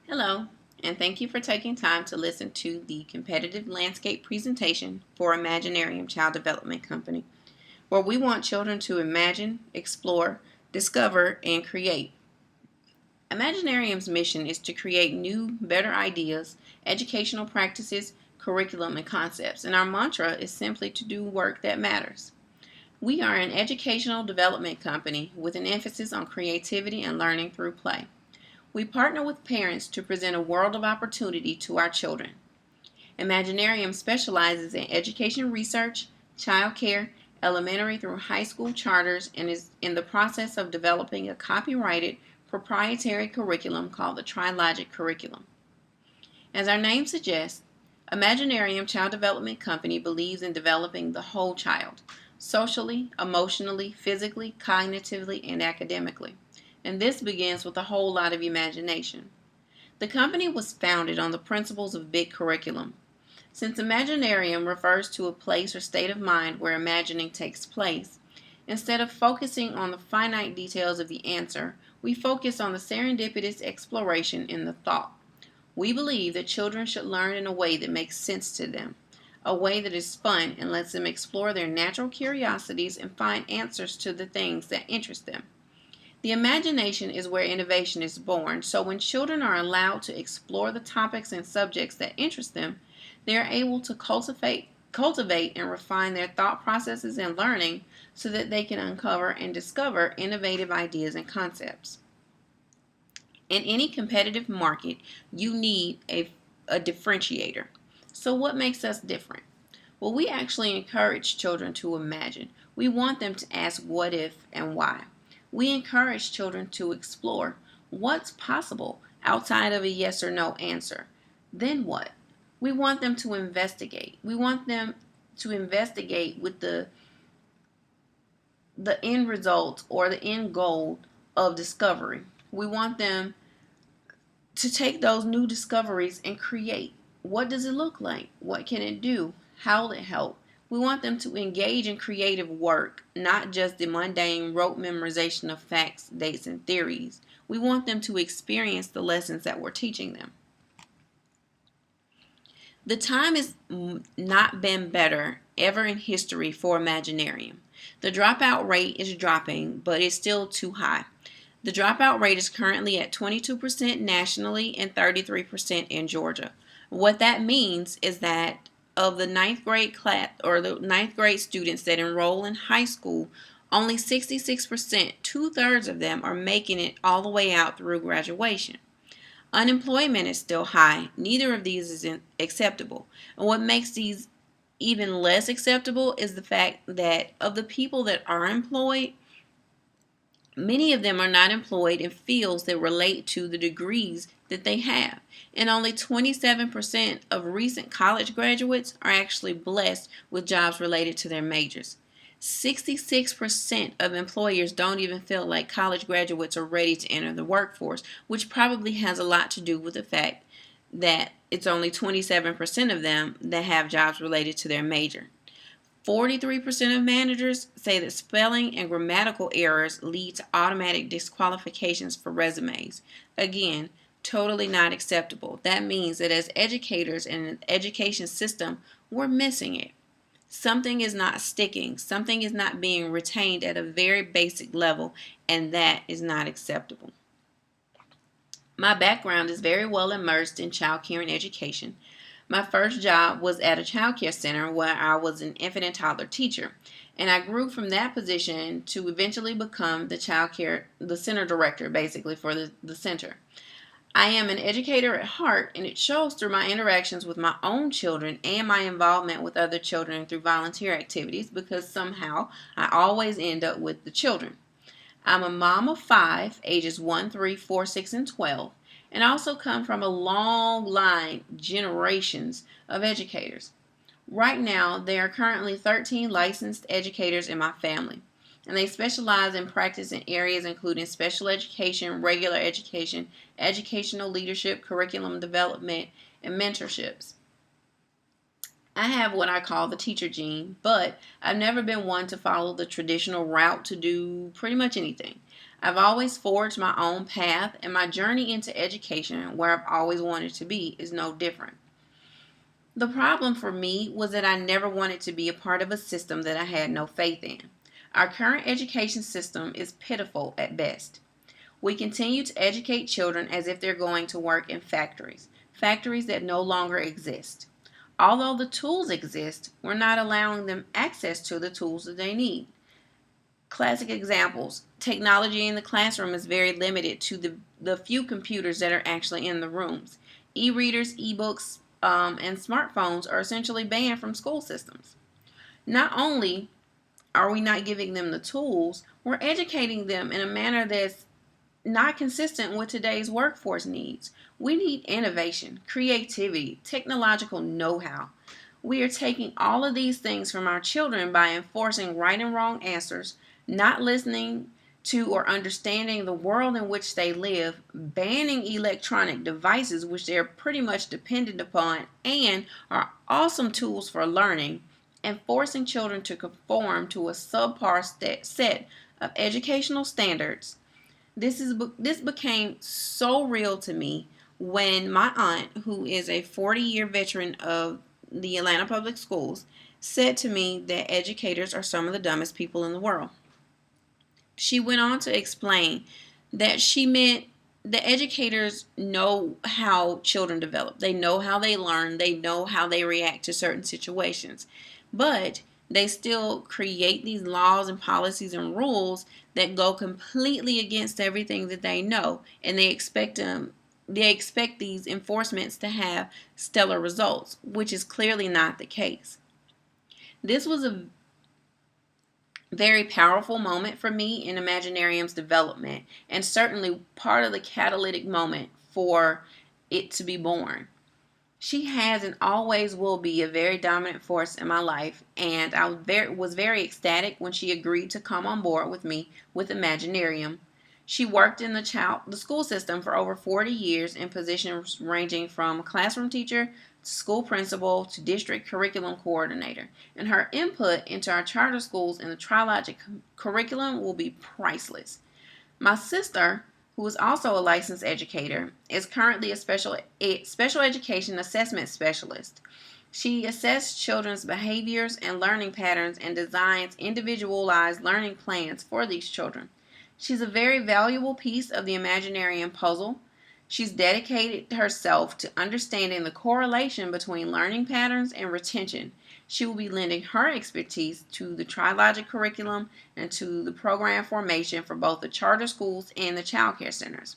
Hello, and thank you for taking time to listen to the competitive landscape presentation for Imaginarium Child Development Company, where we want children to imagine, explore, discover, and create. Imaginarium's mission is to create new, better ideas, educational practices, curriculum, and concepts, and our mantra is simply to do work that matters. We are an educational development company with an emphasis on creativity and learning through play. We partner with parents to present a world of opportunity to our children. Imaginarium specializes in education research, child care, elementary through high school charters, and is in the process of developing a copyrighted proprietary curriculum called the Trilogic Curriculum. As our name suggests, Imaginarium Child Development Company believes in developing the whole child, socially, emotionally, physically, cognitively, and academically. And this begins with a whole lot of imagination. The company was founded on the principles of big curriculum. Since Imaginarium refers to a place or state of mind where imagining takes place, instead of focusing on the finite details of the answer, we focus on the serendipitous exploration in the thought. We believe that children should learn in a way that makes sense to them, a way that is fun and lets them explore their natural curiosities and find answers to the things that interest them. The imagination is where innovation is born, so when children are allowed to explore the topics and subjects that interest them, they are able to cultivate and refine their thought processes and learning so that they can uncover and discover innovative ideas and concepts. In any competitive market, you need a differentiator. So, what makes us different? Well, we actually encourage children to imagine. We want them to ask what if and why. We encourage children to explore what's possible outside of a yes or no answer. Then what? We want them to investigate. We want them to investigate with the end result or the end goal of discovery. We want them to take those new discoveries and create. What does it look like? What can it do? How will it help? We want them to engage in creative work, not just the mundane rote memorization of facts, dates, and theories. We want them to experience the lessons that we're teaching them. The time has not been better ever in history for Imaginarium. The dropout rate is dropping, but it's still too high. The dropout rate is currently at 22% nationally and 33% in Georgia. What that means is that of the ninth grade class or the ninth grade students that enroll in high school, only 66%, 2/3 of them, are making it all the way out through graduation. Unemployment is still high. Neither of these is acceptable. And what makes these even less acceptable is the fact that of the people that are employed, many of them are not employed in fields that relate to the degrees that they have. And only 27% of recent college graduates are actually blessed with jobs related to their majors. 66% of employers don't even feel like college graduates are ready to enter the workforce, which probably has a lot to do with the fact that it's only 27% of them that have jobs related to their major. 43% of managers say that spelling and grammatical errors lead to automatic disqualifications for resumes. Again, totally not acceptable. That means that as educators in an education system, we're missing it. Something is not sticking. Something is not being retained at a very basic level, and that is not acceptable. My background is very well immersed in child care and education. My first job was at a child care center where I was an infant and toddler teacher, and I grew from that position to eventually become the center director basically for the center. I am an educator at heart, and it shows through my interactions with my own children and my involvement with other children through volunteer activities because somehow I always end up with the children. I'm a mom of 5, ages 1, 3, 4, 6, and 12, and also come from a long line, generations of educators. Right now, there are currently 13 licensed educators in my family, and they specialize in practice in areas including special education, regular education, educational leadership, curriculum development, and mentorships. I have what I call the teacher gene, but I've never been one to follow the traditional route to do pretty much anything. I've always forged my own path, and my journey into education, where I've always wanted to be, is no different. The problem for me was that I never wanted to be a part of a system that I had no faith in. Our current education system is pitiful at best. We continue to educate children as if they're going to work in factories, factories that no longer exist. Although the tools exist, we're not allowing them access to the tools that they need. Classic examples: technology in the classroom is very limited to the few computers that are actually in the rooms. E-readers, e-books, and smartphones are essentially banned from school systems. Not only are we not giving them the tools, we're educating them in a manner that's not consistent with today's workforce needs. We need innovation, creativity, technological know-how. We are taking all of these things from our children by enforcing right and wrong answers, not listening to or understanding the world in which they live, banning electronic devices, which they're pretty much dependent upon and are awesome tools for learning, and forcing children to conform to a subpar set of educational standards. This became so real to me when my aunt, who is a 40-year veteran of the Atlanta Public Schools, said to me that educators are some of the dumbest people in the world. She went on to explain that she meant the educators know how children develop. They know how they learn. They know how they react to certain situations. But they still create these laws and policies and rules that go completely against everything that they know. And they expect these enforcements to have stellar results, which is clearly not the case. This was a very powerful moment for me in Imaginarium's development, and certainly part of the catalytic moment for it to be born. She has and always will be a very dominant force in my life, and I was very ecstatic when she agreed to come on board with me with Imaginarium. She worked in the school system for over 40 years in positions ranging from classroom teacher to school principal to district curriculum coordinator, and her input into our charter schools and the Trilogic curriculum will be priceless. My sister, who is also a licensed educator, is currently a special education assessment specialist. She assesses children's behaviors and learning patterns and designs individualized learning plans for these children. She's a very valuable piece of the Imaginarium puzzle. She's dedicated herself to understanding the correlation between learning patterns and retention. She will be lending her expertise to the Trilogic curriculum and to the program formation for both the charter schools and the child care centers.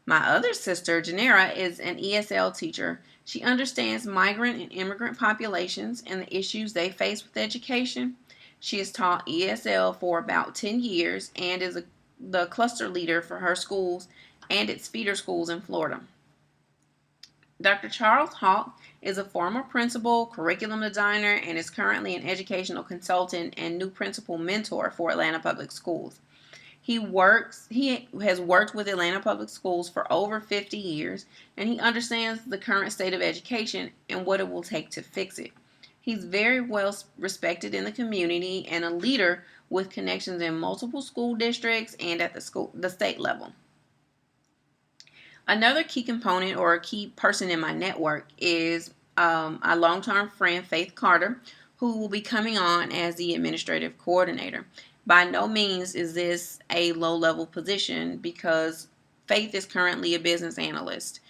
My other sister, Janera, is an ESL teacher. She understands migrant and immigrant populations and the issues they face with education. She has taught ESL for about 10 years and is the cluster leader for her schools and its feeder schools in Florida. Dr. Charles Hawk is a former principal, curriculum designer, and is currently an educational consultant and new principal mentor for Atlanta Public Schools. He has worked with Atlanta Public Schools for over 50 years, and he understands the current state of education and what it will take to fix it. He's very well respected in the community and a leader with connections in multiple school districts and at the state level. Another key component or a key person in my network is a long-term friend, Faith Carter, who will be coming on as the administrative coordinator. By no means is this a low-level position because Faith is currently a business analyst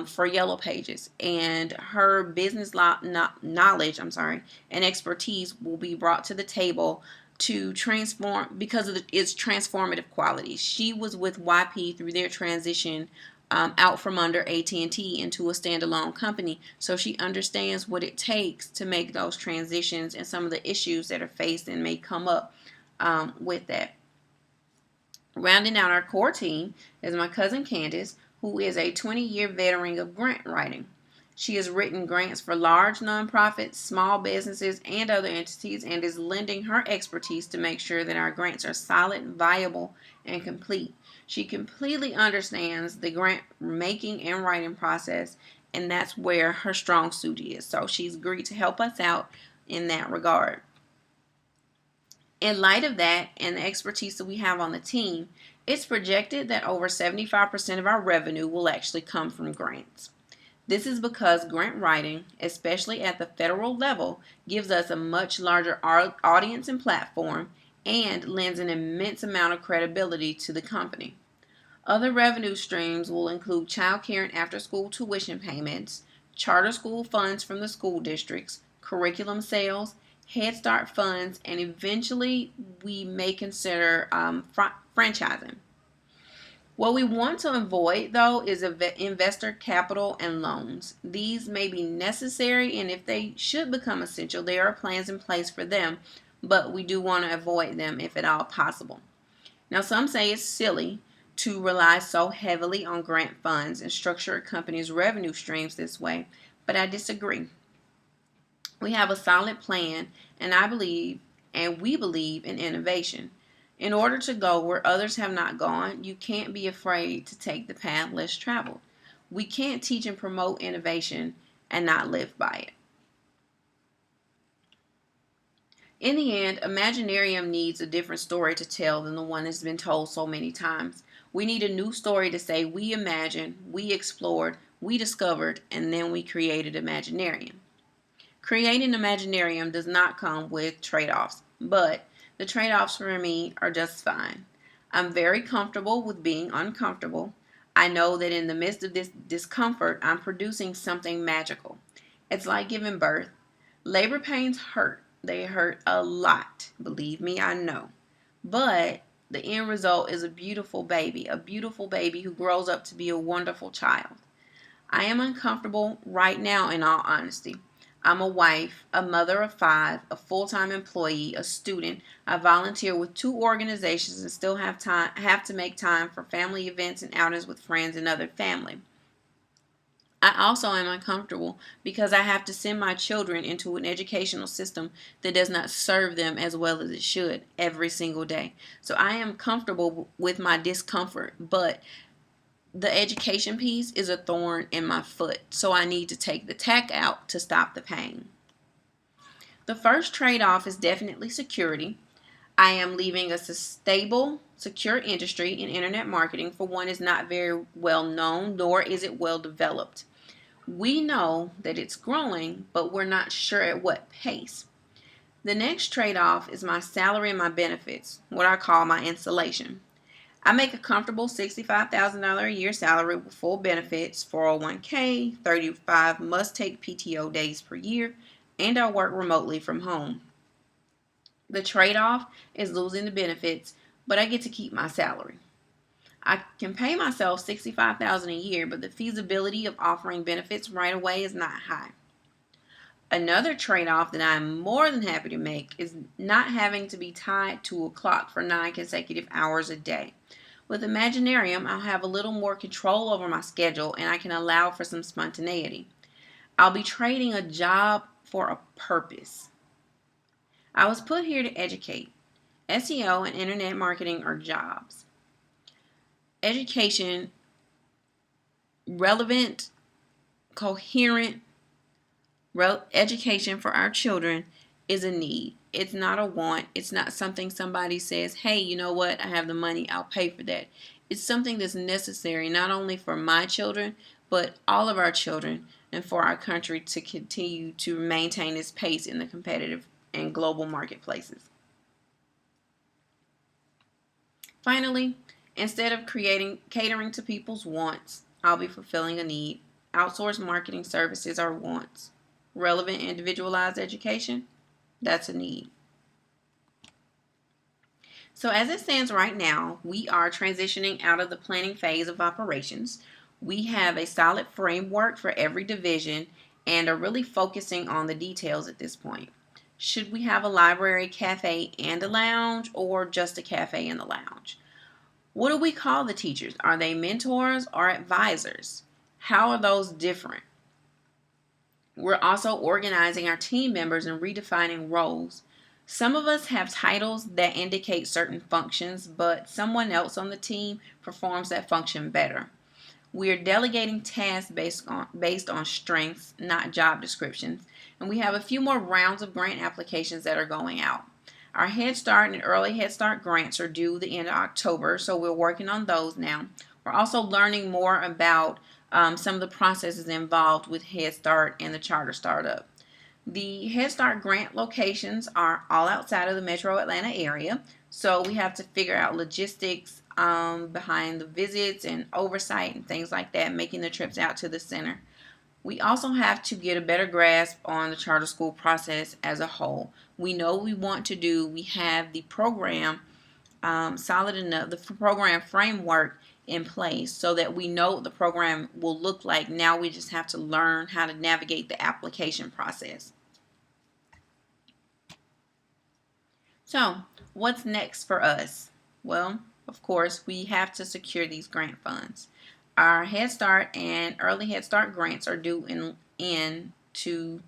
for Yellow Pages, and her business knowledge, and expertise will be brought to the table to transform because of its transformative qualities. She was with YP through their transition out from under AT&T into a standalone company, so she understands what it takes to make those transitions and some of the issues that are faced and may come up with that. Rounding out our core team is my cousin Candace, who is a 20-year veteran of grant writing. She has written grants for large nonprofits, small businesses, and other entities, and is lending her expertise to make sure that our grants are solid, viable, and complete. She completely understands the grant making and writing process, and that's where her strong suit is. So she's agreed to help us out in that regard. In light of that and the expertise that we have on the team, It's projected that over 75% of our revenue will actually come from grants. This is because grant writing, especially at the federal level, gives us a much larger audience and platform and lends an immense amount of credibility to the company. Other revenue streams will include child care and after school tuition payments, charter school funds from the school districts, curriculum sales, Head Start funds, and eventually we may consider franchising. What we want to avoid, though, is investor capital and loans. These may be necessary, and if they should become essential, there are plans in place for them, but we do want to avoid them if at all possible. Now, some say it's silly to rely so heavily on grant funds and structure a company's revenue streams this way, but I disagree. We have a solid plan, and we believe in innovation. In order to go where others have not gone, you can't be afraid to take the path less traveled. We can't teach and promote innovation and not live by it. In the end, Imaginarium needs a different story to tell than the one that's been told so many times. We need a new story to say we imagined, we explored, we discovered, and then we created Imaginarium. Creating Imaginarium does not come with trade-offs, but the trade-offs for me are just fine. I'm very comfortable with being uncomfortable. I know that in the midst of this discomfort, I'm producing something magical. It's like giving birth. Labor pains hurt. They hurt a lot. Believe me, I know. But the end result is a beautiful baby who grows up to be a wonderful child. I am uncomfortable right now, in all honesty. I'm a wife, a mother of 5, a full-time employee, a student. I volunteer with 2 organizations and still have to make time for family events and outings with friends and other family. I also am uncomfortable because I have to send my children into an educational system that does not serve them as well as it should every single day. So I am comfortable with my discomfort, but the education piece is a thorn in my foot, so I need to take the tack out to stop the pain. The first trade-off is definitely security. I am leaving a stable, secure industry in internet marketing for one is not very well known, nor is it well developed. We know that it's growing, but we're not sure at what pace. The next trade-off is my salary and my benefits, what I call my insulation. I make a comfortable $65,000 a year salary with full benefits, 401k, 35 must-take PTO days per year, and I work remotely from home. The trade-off is losing the benefits, but I get to keep my salary. I can pay myself $65,000 a year, but the feasibility of offering benefits right away is not high. Another trade-off that I'm more than happy to make is not having to be tied to a clock for 9 consecutive hours a day. With Imaginarium, I'll have a little more control over my schedule and I can allow for some spontaneity. I'll be trading a job for a purpose. I was put here to educate. SEO and internet marketing are jobs. Education, relevant, coherent education for our children is a need. It's not a want. It's not something somebody says, hey, you know what, I have the money, I'll pay for that. It's something that's necessary not only for my children, but all of our children and for our country to continue to maintain its pace in the competitive and global marketplaces. Finally, instead of catering to people's wants, I'll be fulfilling a need. Outsourced marketing services are wants. Relevant individualized education, that's a need. So as it stands right now, we are transitioning out of the planning phase of operations. We have a solid framework for every division and are really focusing on the details at this point. Should we have a library, cafe, and a lounge, or just a cafe and a lounge? What do we call the teachers? Are they mentors or advisors? How are those different? We're also organizing our team members and redefining roles. Some of us have titles that indicate certain functions, but someone else on the team performs that function better. We are delegating tasks based on strengths, not job descriptions, and we have a few more rounds of grant applications that are going out. Our Head Start and Early Head Start grants are due the end of October, so we're working on those now. We're also learning more about some of the processes involved with Head Start and the charter startup. The Head Start grant locations are all outside of the metro Atlanta area, so we have to figure out logistics behind the visits and oversight and things like that, making the trips out to the center. We also have to get a better grasp on the charter school process as a whole. We know what we want to do. We have the program solid enough, the program framework in place so that we know what the program will look like. Now we just have to learn how to navigate the application process. So, what's next for us? Well, of course, we have to secure these grant funds. Our Head Start and Early Head Start grants are due in to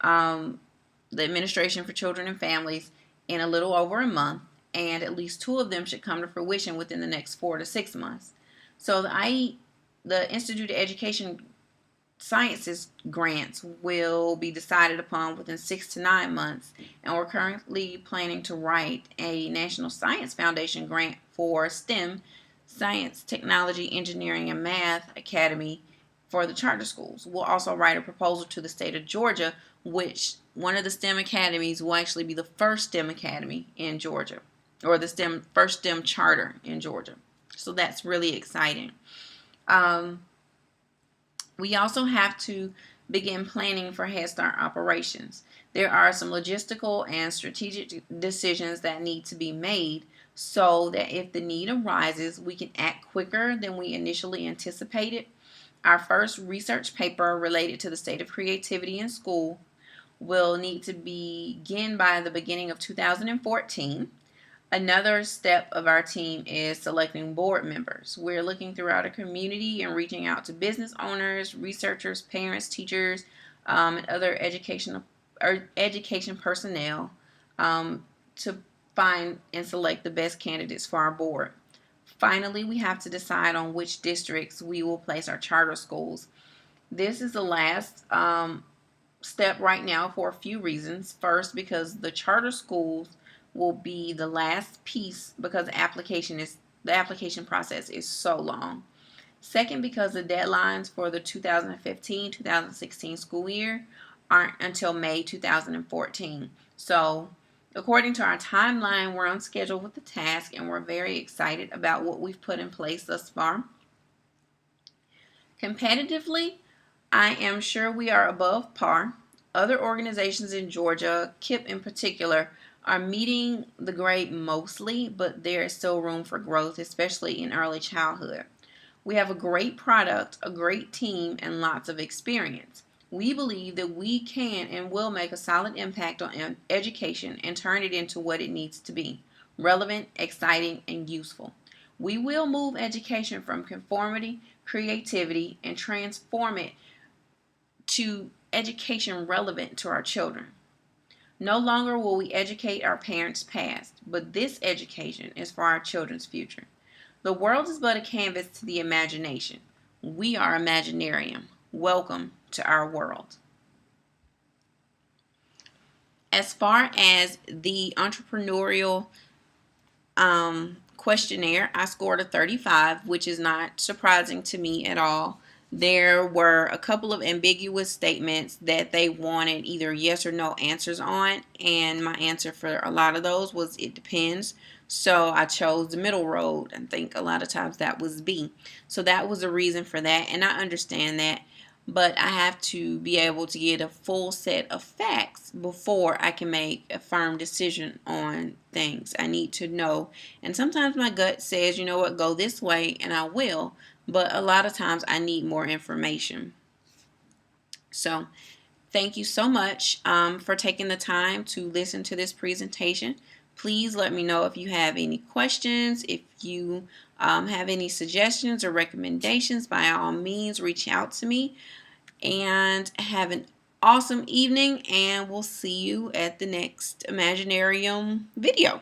the Administration for Children and Families in a little over a month, and at least 2 of them should come to fruition within the next 4 to 6 months. So the Institute of Education Sciences grants will be decided upon within 6 to 9 months, and we're currently planning to write a National Science Foundation grant for STEM, Science, Technology, Engineering, and Math Academy for the charter schools. We'll also write a proposal to the state of Georgia, which one of the STEM academies will actually be the first STEM academy in Georgia, or the first STEM charter in Georgia. So that's really exciting. We also have to begin planning for Head Start operations. There are some logistical and strategic decisions that need to be made so that if the need arises, we can act quicker than we initially anticipated. Our first research paper related to the state of creativity in school will need to begin by the beginning of 2014. Another step of our team is selecting board members. We're looking throughout our community and reaching out to business owners, researchers, parents, teachers, and other education personnel to find and select the best candidates for our board. Finally, we have to decide on which districts we will place our charter schools. This is the last step right now for a few reasons. First, because the charter schools will be the last piece because the application process is so long. Second, because the deadlines for the 2015-2016 school year aren't until May 2014. So, according to our timeline, we're on schedule with the task, and we're very excited about what we've put in place thus far. Competitively, I am sure we are above par. Other organizations in Georgia, KIP in particular, are meeting the grade mostly, but there is still room for growth, especially in early childhood. We have a great product, a great team, and lots of experience. We believe that we can and will make a solid impact on education and turn it into what it needs to be: relevant, exciting, and useful. We will move education from conformity, creativity, and transform it to education relevant to our children. No longer will we educate our parents' past, but this education is for our children's future. The world is but a canvas to the imagination. We are Imaginarium. Welcome to our world. As far as the entrepreneurial questionnaire, I scored a 35, which is not surprising to me at all. There were a couple of ambiguous statements that they wanted either yes or no answers on, and my answer for a lot of those was it depends. So I chose the middle road. I think a lot of times that was B. So that was the reason for that, and I understand that, but I have to be able to get a full set of facts before I can make a firm decision on things. I need to know, and sometimes my gut says, you know what, go this way, and I will. But a lot of times I need more information. So thank you so much for taking the time to listen to this presentation. Please let me know if you have any questions. If you have any suggestions or recommendations, by all means, reach out to me. And have an awesome evening, and we'll see you at the next Imaginarium video.